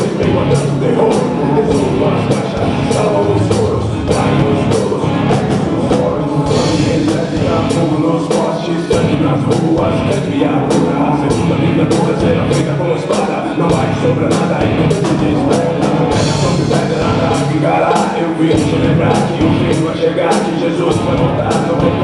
pastores, vem mandando terror. Resolvam as caixas, salvam os coros, caem os tolos, os foros. Exércita fogo nos postes, sangue nas ruas, criatura. A segunda ditatura será feita com espada. Não vai sobrar nada e não se desespera. Não se perde nada a vingar. Eu vim te lembrar que o fim vai chegar, que Jesus vai voltar.